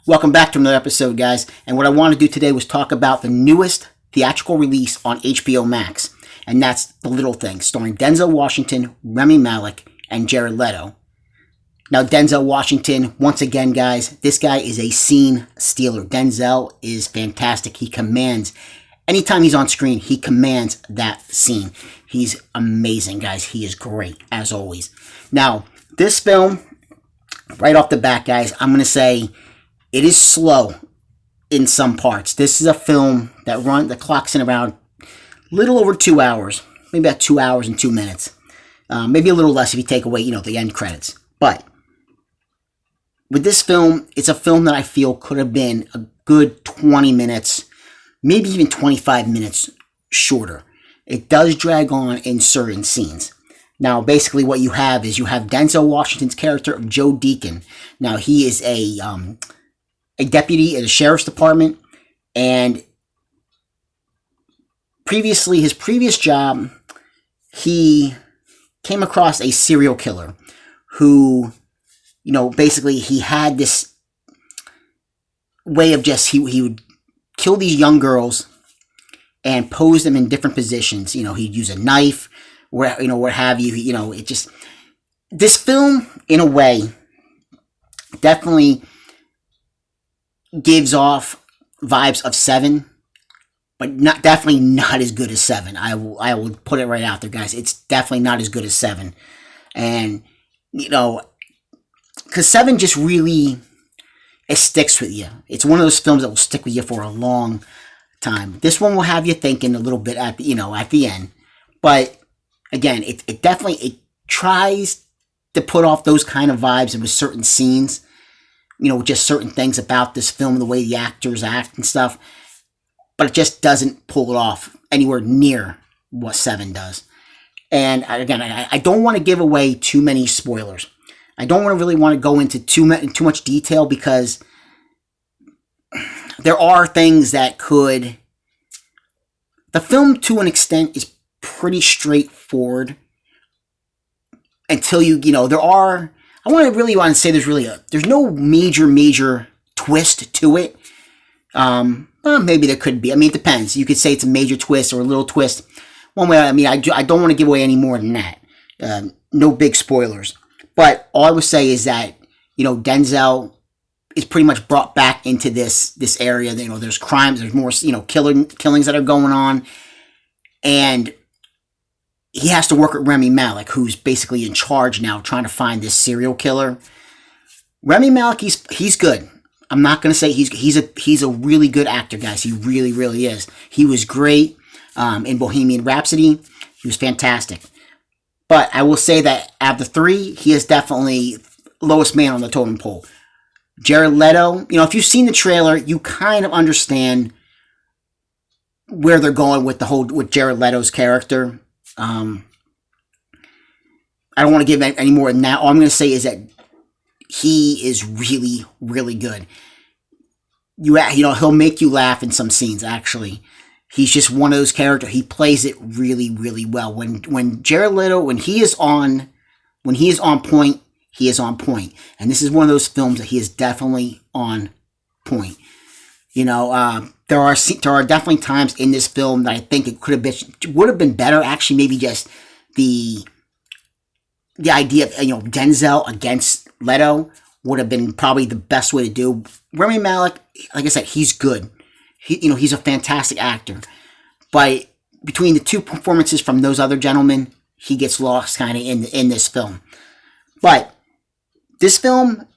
Welcome back to another episode, guys. And what I want to do today was talk about the newest theatrical release on HBO Max, and that's The Little Things, starring Denzel Washington, Rami Malek, and Jared Leto. Now, Denzel Washington, once again, guys, this guy is a scene stealer. Denzel is fantastic. He commands, anytime he's on screen, he commands that scene. He's amazing, guys. He is great, as always. Now, this film, right off the bat, guys, I'm going to say it is slow in some parts. This is a film that clocks in around a little over 2 hours, maybe about 2 hours and 2 minutes. Maybe a little less if you take away, the end credits. But with this film, it's a film that I feel could have been a good 20 minutes, maybe even 25 minutes shorter. It does drag on in certain scenes. Now, basically what you have is Denzel Washington's character of Joe Deacon. Now, he is a deputy at a sheriff's department, and his previous job, he came across a serial killer who, basically he had this way of he would kill these young girls and pose them in different positions. He'd use a knife, what have you. This film, in a way, definitely gives off vibes of Seven, but definitely not as good as Seven. I will put it right out there, guys. It's definitely not as good as Seven, and because Seven just really, it sticks with you. It's one of those films that will stick with you for a long time. This one will have you thinking a little bit at the end, but again, it definitely tries to put off those kind of vibes with certain scenes. Just certain things about this film, the way the actors act and stuff. But it just doesn't pull it off anywhere near what Seven does. And again, I don't want to give away too many spoilers. I don't really want to go into too much detail, because there are things that could... The film, to an extent, is pretty straightforward until there are... I want to say there's no major twist to it. Well, maybe there could be. It depends. You could say it's a major twist or a little twist. One way, I don't want to give away any more than that. No big spoilers. But all I would say is that, Denzel is pretty much brought back into this area. There's crimes, there's more, killings that are going on. And he has to work with Rami Malek, who's basically in charge now, trying to find this serial killer. Rami Malek, he's good. I'm not going to say he's a really good actor, guys. He really, really is. He was great in Bohemian Rhapsody. He was fantastic. But I will say that out of the three, he is definitely lowest man on the totem pole. Jared Leto, if you've seen the trailer, you kind of understand where they're going with Jared Leto's character. I don't want to give any more than that. All I'm going to say is that he is really, really good. He'll make you laugh in some scenes, actually. He's just one of those characters. He plays it really, really well. When Jared Leto, when he is on point, he is on point. And this is one of those films that he is definitely on point. There are definitely times in this film that I think it would have been better. Actually, maybe just the idea of Denzel against Leto would have been probably the best way to do. Rami Malek, like I said, he's good. He's a fantastic actor, but between the two performances from those other gentlemen, he gets lost kind of in this film. But this film,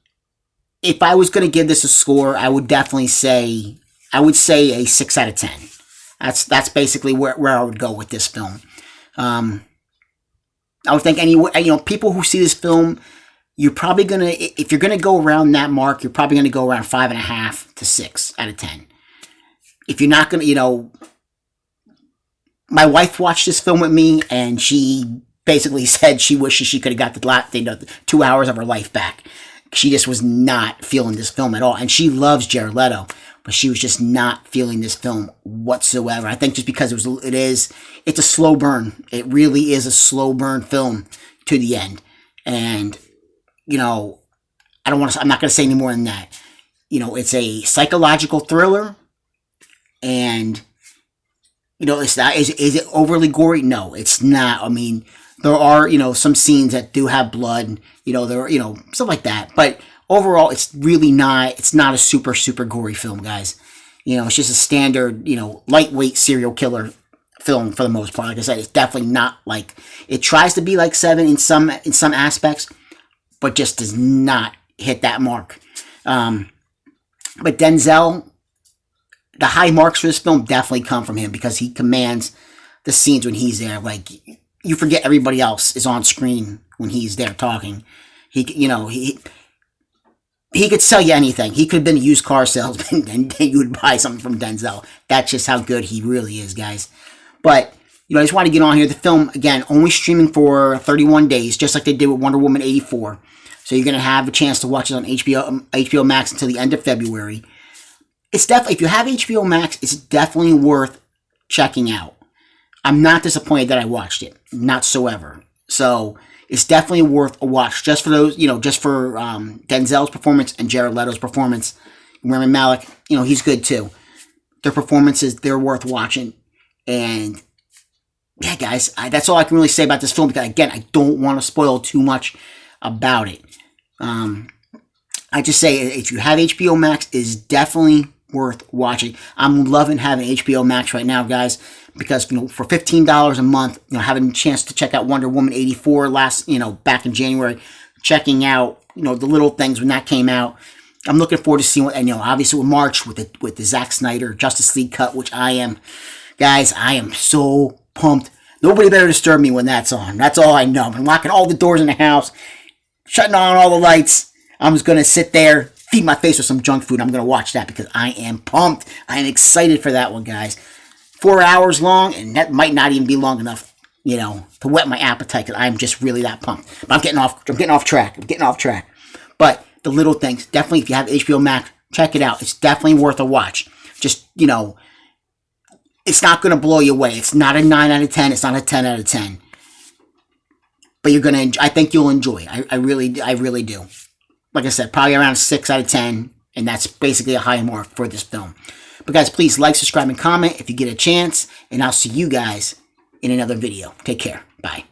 if I was going to give this a score, I would definitely say a 6 out of 10. That's basically where I would go with this film. I would think people who see this film, you're probably gonna, if you're gonna go around that mark, you're probably gonna go around 5.5 to 6 out of 10. If you're not gonna, my wife watched this film with me, and she basically said she wishes she could have got the 2 hours of her life back. She just was not feeling this film at all, and she loves Jared Leto, but she was just not feeling this film whatsoever. I think just because it's a slow burn. It really is a slow burn film to the end, and I'm not going to say any more than that. It's a psychological thriller, and it's not. Is it overly gory? No, it's not. I mean, there are some scenes that do have blood. There stuff like that, but overall, it's really not. It's not a super super gory film, guys. It's just a standard lightweight serial killer film for the most part. Like I said, it's definitely not like it tries to be like Seven in some aspects, but just does not hit that mark. But Denzel, the high marks for this film definitely come from him because he commands the scenes when he's there. Like, you forget everybody else is on screen when he's there talking. He could sell you anything. He could have been a used car salesman and you would buy something from Denzel. That's just how good he really is, guys. But, I just want to get on here. The film, again, only streaming for 31 days, just like they did with Wonder Woman 84. So you're going to have a chance to watch it on HBO Max until the end of February. It's definitely, if you have HBO Max, it's definitely worth checking out. I'm not disappointed that I watched it, not so ever. So it's definitely worth a watch just for those, just for Denzel's performance and Jared Leto's performance. Rami Malek, he's good too. Their performances, they're worth watching. And yeah, guys, that's all I can really say about this film because, again, I don't want to spoil too much about it. I just say if you have HBO Max, it's definitely worth watching. I'm loving having HBO Max right now, guys, because for $15 a month, having a chance to check out Wonder Woman 84 back in January, checking out the little things when that came out. I'm looking forward to seeing what, and obviously with March with the Zack Snyder Justice League cut, which I am so pumped. Nobody better disturb me when that's on. That's all I know. I'm locking all the doors in the house, shutting on all the lights. I'm just going to sit there, feed my face with some junk food. I'm going to watch that because I am pumped. I am excited for that one, guys. 4 hours long, and that might not even be long enough, to whet my appetite because I'm just really that pumped. But I'm getting off track. But the little things, definitely, if you have HBO Max, check it out. It's definitely worth a watch. Just, it's not going to blow you away. It's not a 9 out of 10. It's not a 10 out of 10. But you're going to, I think you'll enjoy it. I really do. Like I said, probably around 6 out of 10. And that's basically a high mark for this film. But guys, please like, subscribe, and comment if you get a chance. And I'll see you guys in another video. Take care. Bye.